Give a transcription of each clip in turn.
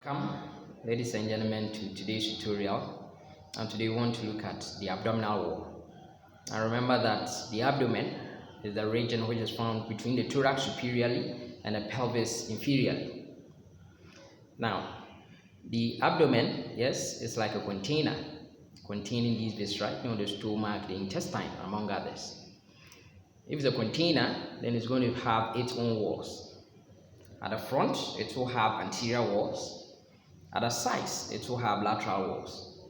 Welcome, ladies and gentlemen, to today's tutorial. And today we want to look at the abdominal wall. And remember that the abdomen is the region which is found between the thorax superiorly and the pelvis inferiorly. Now, the abdomen, yes, is like a container containing these viscera, the stomach, the intestine, among others. If it's a container, then it's going to have its own walls. At the front, it will have anterior walls. At the sides, it will have lateral walls.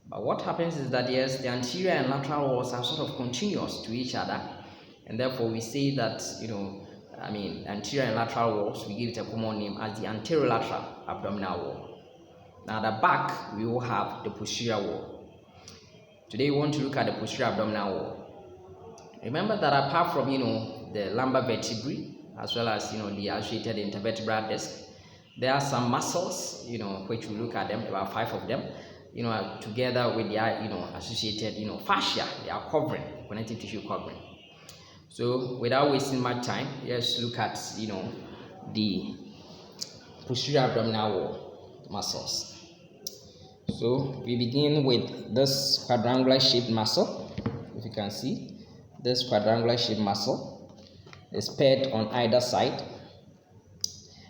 But what happens is that, yes, the anterior and lateral walls are sort of continuous to each other, and therefore we say that, anterior and lateral walls, we give it a common name as the anterolateral abdominal wall. Now, at the back, we will have the posterior wall. Today, we want to look at the posterior abdominal wall. Remember that apart from, the lumbar vertebrae, as well as, the associated intervertebral disc, there are some muscles, which we look at them, about 5 of them, together with their, associated, fascia, they are covering, connective tissue covering. So, without wasting much time, let's look at, the posterior abdominal wall muscles. So, we begin with this quadrangular shaped muscle. If you can see, this quadrangular shaped muscle is paired on either side.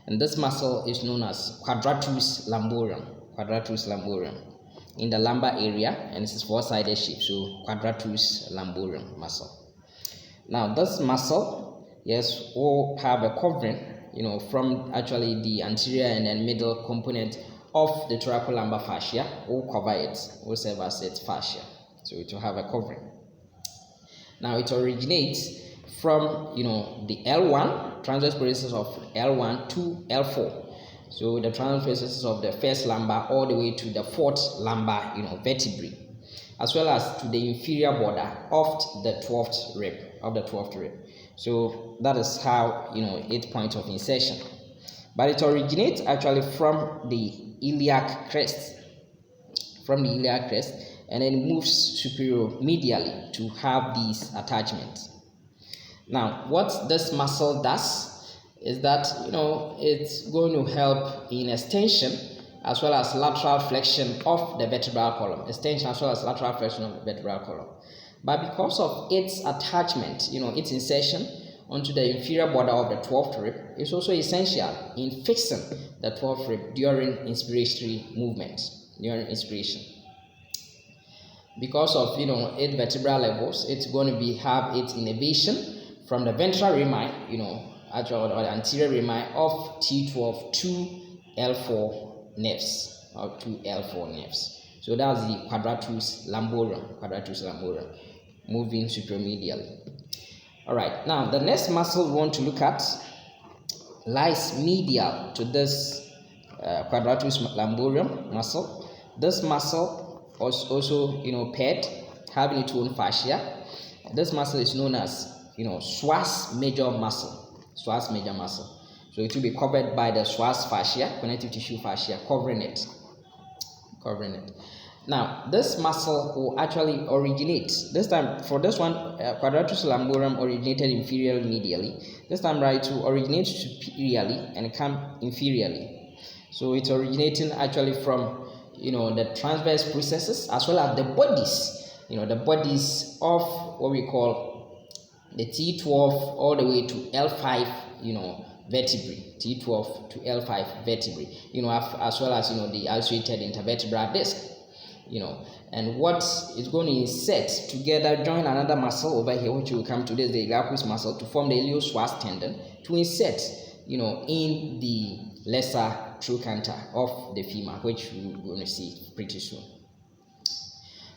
And this muscle is known as quadratus lumborum in the lumbar area, and this is four-sided shape, so quadratus lumborum muscle. Now this muscle, yes, will have a covering, from actually the anterior and then middle component of the thoracolumbar fascia, will cover it, will serve as its fascia, so it will have a covering. Now it originates from the L1 transverse processes of L1 to L4, so the transverse processes of the first lumbar all the way to the fourth lumbar vertebrae, as well as to the inferior border of the 12th rib. So that is how its point of insertion. But it originates actually from the iliac crest, and then moves superior medially to have these attachments. Now, what this muscle does is that, it's going to help in extension as well as lateral flexion of the vertebral column. But because of its attachment, its insertion onto the inferior border of the 12th rib, it's also essential in fixing the 12th rib during inspiratory movement, during inspiration. Because of, its vertebral levels, it's going to have its innervation from the ventral rami, or the anterior rami of T12 to L4 nerves, So that's the quadratus lumborum, moving supromedially. All right, now the next muscle we want to look at lies medial to this quadratus lumborum muscle. This muscle is also, paired, having its own fascia. This muscle is known as Swast major muscle. So it will be covered by the Swast fascia, connective tissue fascia, covering it. Now, this muscle will actually originate. This time, for this one, quadratus lumborum originated inferiorly medially. This time, right, to originate superiorly and come inferiorly. So it's originating actually from, the transverse processes as well as the bodies. The bodies of what we call the T12 all the way to L5, vertebrae, T12 to L5 vertebrae, as well as, the associated intervertebral disc, and what is going to insert together, join another muscle over here, which will come to this, the iliacus muscle, to form the ilioswast tendon, to insert, in the lesser trochanter of the femur, which we're going to see pretty soon.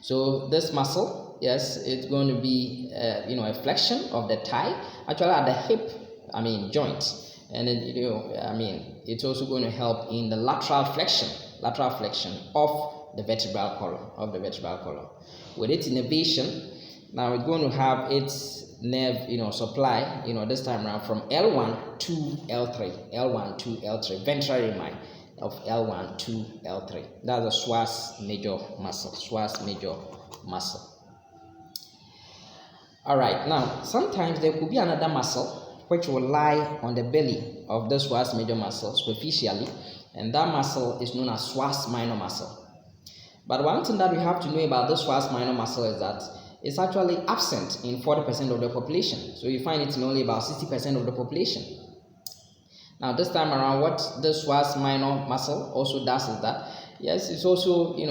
So this muscle, yes, it's going to be, a flexion of the thigh, actually at the hip, joint, and then, it's also going to help in the lateral flexion of the vertebral column. With its innervation, now we're going to have its nerve, supply, this time around from L1 to L3, ventral rami of L1 to L3. That's the Swast major muscle. All right, now sometimes there could be another muscle which will lie on the belly of the Swast major muscle superficially, and that muscle is known as Swast minor muscle. But one thing that we have to know about this Swast minor muscle is that it's actually absent in 40% of the population. So you find it in only about 60% of the population. Now this time around, what the Swast minor muscle also does is that, yes, it's also, it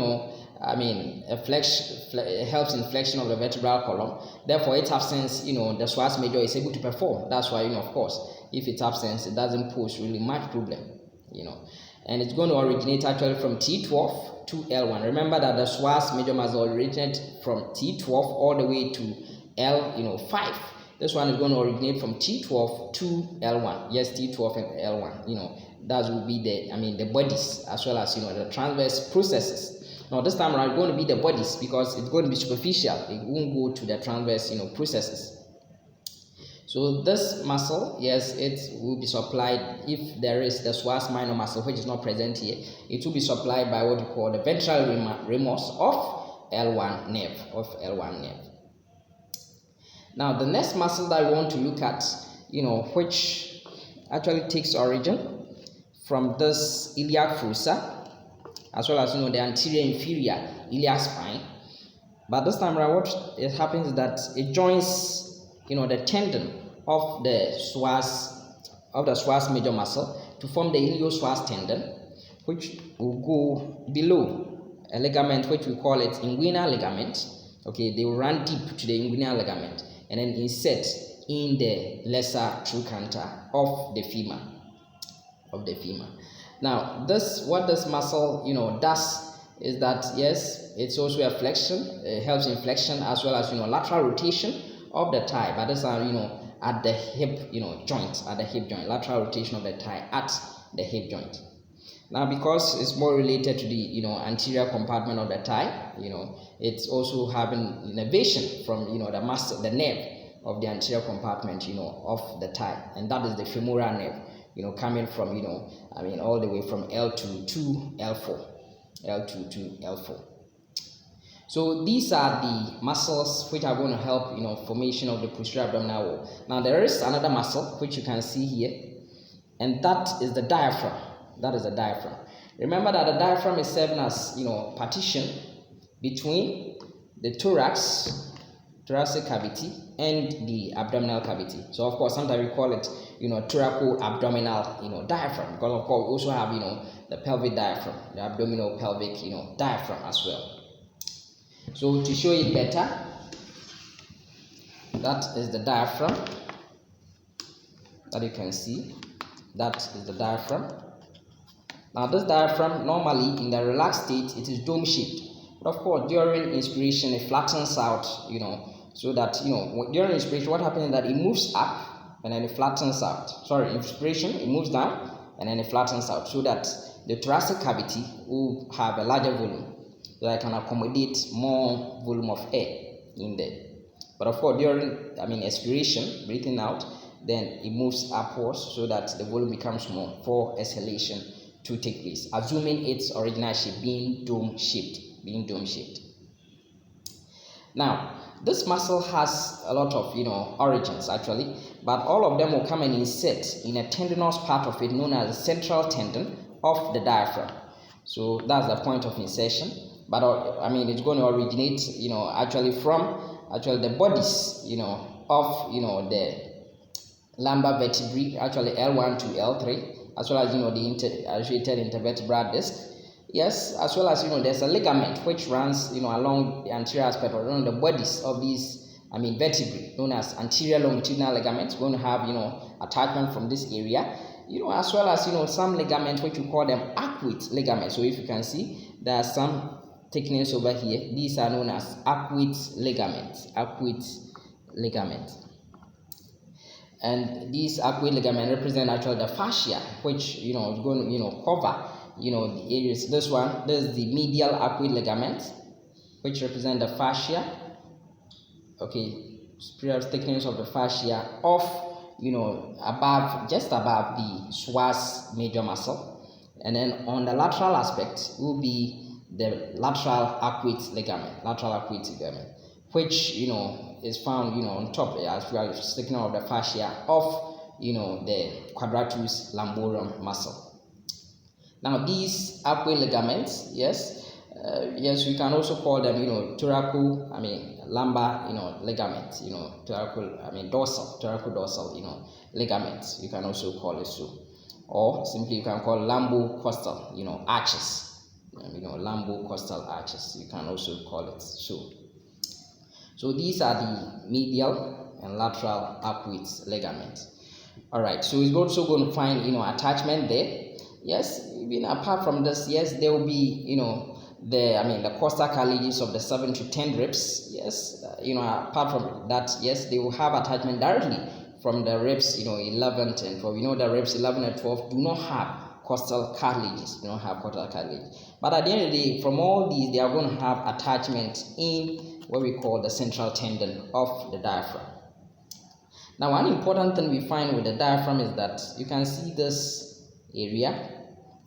helps in flexion of the vertebral column. Therefore, its absence, the Swast major is able to perform. That's why, of course, if it's absence, it doesn't pose really much problem, And it's going to originate actually from T12 to L1. Remember that the Swast major muscle originated from T12 all the way to L5. This one is going to originate from T12 to L1. Yes, T12 and L1. That will be the bodies as well as the transverse processes. Now this time around, it's going to be the bodies because it's going to be superficial. It won't go to the transverse processes. So this muscle, yes, it will be supplied if there is the Swast minor muscle, which is not present here. It will be supplied by what we call the ventral ramus of L1 nerve. Now the next muscle that we want to look at, which actually takes origin from this iliac fossa, as well as the anterior inferior iliac spine. But this time around, what happens is that it joins the tendon of the Swast major muscle to form the iliopsoas tendon, which will go below a ligament which we call it inguinal ligament. Okay, they will run deep to the inguinal ligament and then insert in the lesser trochanter of the femur. Now, what this muscle does is that, yes, it's also a flexion. It helps in flexion as well as lateral rotation of the thigh. But this are at the hip joint, lateral rotation of the thigh at the hip joint. Now, because it's more related to the anterior compartment of the thigh, it's also having innervation from the muscle, the nerve of the anterior compartment of the thigh, and that is the femoral nerve, coming from all the way from L2 to L4. So these are the muscles which are going to help formation of the posterior abdominal wall. Now there is another muscle which you can see here, and that is the diaphragm. Remember that the diaphragm is serving as partition between the thoracic cavity and the abdominal cavity. So of course sometimes we call it thoraco-abdominal diaphragm, because of course we also have the pelvic diaphragm, the abdominal pelvic diaphragm as well. So to show it better, that is the diaphragm that you can see. That is the diaphragm. Now this diaphragm, normally in the relaxed state, it is dome shaped. But of course during inspiration it flattens out, so that during inspiration what happens is that it moves up and then it flattens out. Sorry, inspiration it moves down and then it flattens out, so that the thoracic cavity will have a larger volume, so that it can accommodate more volume of air in there. But of course during expiration, breathing out, then it moves upwards so that the volume becomes more for exhalation to take place, assuming its original shape being dome shaped. Now this muscle has a lot of origins actually, but all of them will come and insert in a tendinous part of it known as the central tendon of the diaphragm. So that's the point of insertion. But it's going to originate actually from the bodies of the lumbar vertebrae, actually L1 to L3, as well as the associated intervertebral disc. Yes, as well as there's a ligament which runs along the anterior aspect or along the bodies of these vertebrae, known as anterior longitudinal ligaments, going to have attachment from this area, as well as some ligaments which we call them arcuate ligaments. So if you can see, there are some thickness over here. These are known as arcuate ligaments. And these arcuate ligaments represent actually the fascia, which is going to cover the areas. This is the medial arcuate ligament, which represent the fascia. Okay, superior thickness of the fascia of just above the Swast major muscle, and then on the lateral aspect will be the lateral arcuate ligament, which is found on top as well as thickness of the fascia of the quadratus lumborum muscle. Now these upward ligaments, yes, yes, we can also call them, thoracal, lumbar, ligaments, dorsal, thoracal dorsal, ligaments. You can also call it so, or simply you can call lumbocostal, arches, lumbocostal arches. You can also call it so. So these are the medial and lateral upward ligaments. All right. So we're also going to find, attachment there. Yes, even apart from this, yes, there will be, the costal cartilages of the 7 to 10 ribs. Yes, apart from that, yes, they will have attachment directly from the ribs, 11 and 12. We know the ribs 11 and 12 do not have costal cartilages, But at the end of the day, from all these, they are going to have attachment in what we call the central tendon of the diaphragm. Now, one important thing we find with the diaphragm is that you can see this area,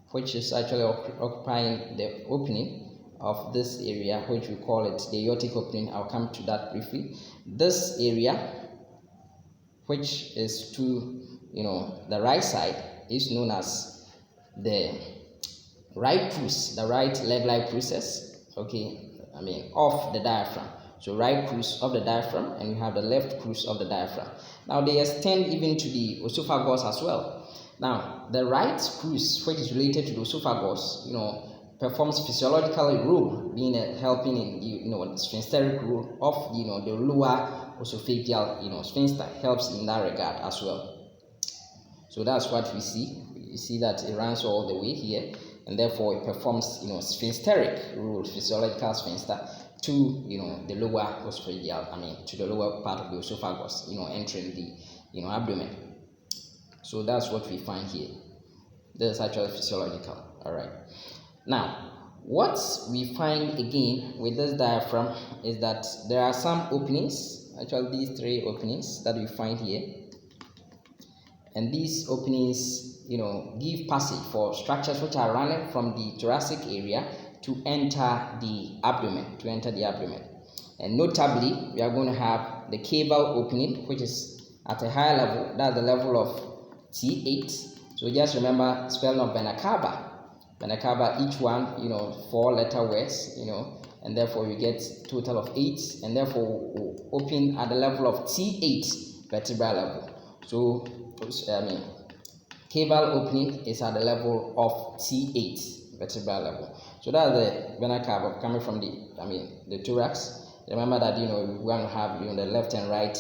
which is actually occupying the opening of this area, which we call it the aortic opening. I'll come to that briefly. This area, which is to the right side, is known as the right cruise, the right leg-like process, of the diaphragm. So right cruise of the diaphragm, and you have the left cruise of the diaphragm. Now they extend even to the esophagus as well. Now the right cruise, which is related to the esophagus, performs physiological role, being helping in the sphincteric role of the lower esophageal sphincter, helps in that regard as well. So that's what we see. You see that it runs all the way here, and therefore it performs sphincteric role, physiological sphincter, to the lower esophageal, to the lower part of the esophagus, entering the abdomen. So that's what we find here. This is actually physiological. All right. Now, what we find again with this diaphragm is that there are some openings, actually these 3 openings that we find here, and these openings, give passage for structures which are running from the thoracic area to enter the abdomen, And notably, we are going to have the caval opening, which is at a higher level. That's the level of T8. So just remember spelling of vena cava, each one, 4-letter words, and therefore you get total of 8, and therefore we'll open at the level of T8 vertebral level. So caval opening is at the level of T8 vertebral level. So that's the vena cava coming from the thorax. Remember that we're going to have the left and right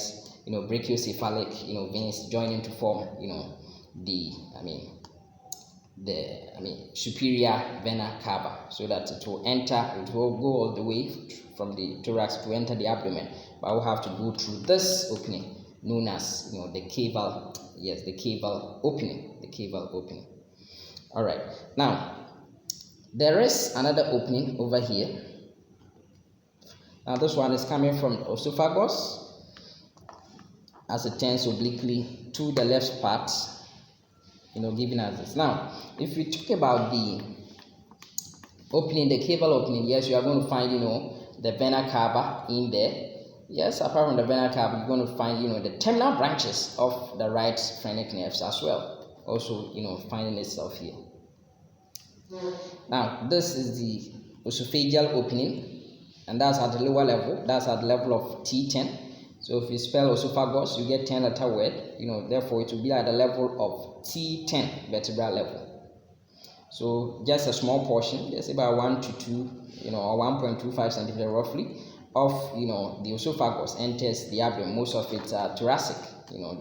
brachiocephalic veins joining to form the superior vena cava, so that it will go all the way from the thorax to enter the abdomen, but we'll have to go through this opening known as the caval. Yes, the caval opening. All right. Now there is another opening over here. Now this one is coming from esophagus as it turns obliquely to the left part, giving us this. Now, if we talk about the opening, the caval opening, yes, you are going to find, the vena cava in there. Yes, apart from the vena cava, you're going to find, the terminal branches of the right phrenic nerves as well. Also, finding itself here. Now, this is the esophageal opening, and that's at the lower level. That's at the level of T10. So if you spell esophagus, you get 10-letter word. Therefore it will be at the level of T10 vertebral level. So just a small portion, just about 1 to 2, or 1.25 centimeter roughly, of the esophagus enters the abdomen. Most of it are thoracic.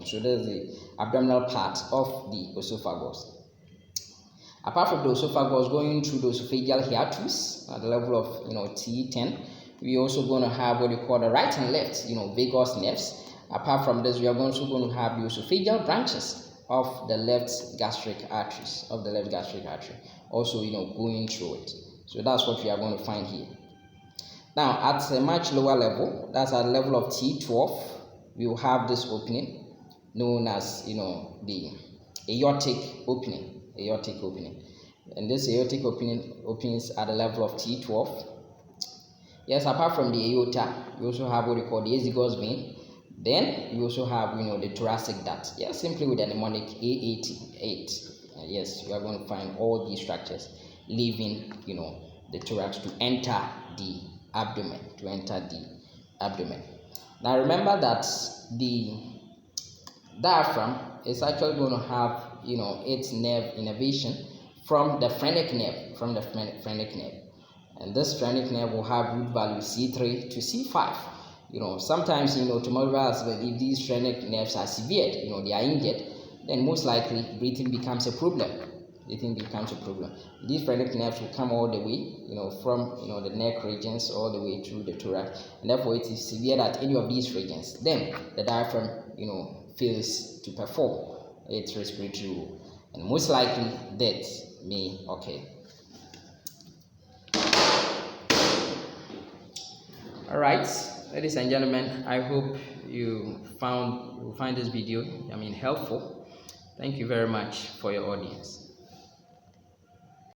So there's the abdominal part of the esophagus. Apart from the esophagus, going through the esophageal hiatus at the level of T10, we're also going to have what we call the right and left vagus nerves. Apart from this, we are also going to have the esophageal branches of the left gastric arteries, also going through it. So that's what we are going to find here. Now at a much lower level, that's at the level of T12, we will have this opening known as the aortic opening. And this aortic opening opens at the level of T12. Yes, apart from the aorta, we also have what we call the azygos vein. Then we also have the thoracic duct. Yes, simply with the mnemonic A88. Yes, you are going to find all these structures leaving, the thorax to enter the abdomen. Now remember that the diaphragm is actually going to have, its nerve innervation from the phrenic nerve, and this phrenic nerve will have root value C3 to C5. Sometimes, tomorrow, if these phrenic nerves are severed, they are injured, then most likely breathing becomes a problem. These phrenic nerves will come all the way, from the neck regions all the way through the thorax, and therefore it is severed at any of these regions. Then the diaphragm, fails to perform its respiratory role, and most likely death may occur. All right, ladies and gentlemen, I hope you find this video helpful. Thank you very much for your audience.